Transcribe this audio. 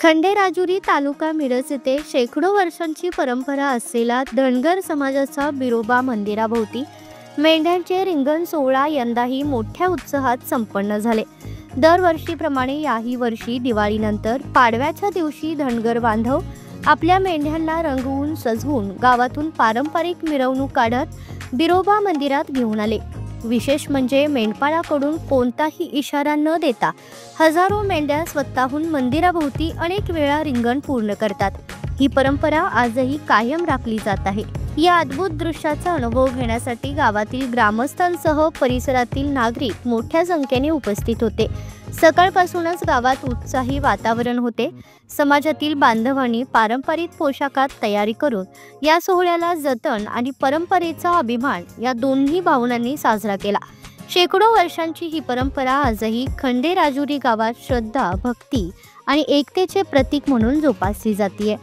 खंडेराजुरी तालुका मिरज येथे शेकडो वर्षांची परंपरा असलेला धनगर समाजाचा बिरोबा मंदिराभोवती मेंढ्यांचे रिंगण सोहळा यंदाही मोठ्या उत्साहात संपन्न झाले। दरवर्षीप्रमाणे याही वर्षी दिवाळीनंतर पाडव्याच्या दिवशी धनगर बांधव आपल्या मेंढ्यांना रंगवून सजवून गावातून पारंपरिक मिरवणूक काढत बिरोबा मंदिरात घेऊन आले। विशेष म्हणजे मेंढपाळाकडून कोणताही इशारा न देता हजारो मेंढ्या स्वतःहून मंदिराभोवती अनेक वेळा रिंगण पूर्ण करतात। ही परंपरा आजही कायम राखली जात आहे। या अद्भुत दृश्याचा अनुभव घेण्यासाठी गावातील ग्रामस्थांसह परिसरातील नागरिक मोठ्या संख्येने उपस्थित होते। सकाळपासूनच गावात उत्साही वातावरण होते। समाजातील बांधवांनी पारंपरिक पोशाखात तयारी करून या सोहळ्याला जतन आणि परंपरेचा अभिमान या दोन्ही भावनांनी साजरा केला। शेकडो वर्षांची ही परंपरा आजही खंडेराजुरी गावात श्रद्धा, भक्ती आणि एकतेचे प्रतीक म्हणून जोपासली जाते।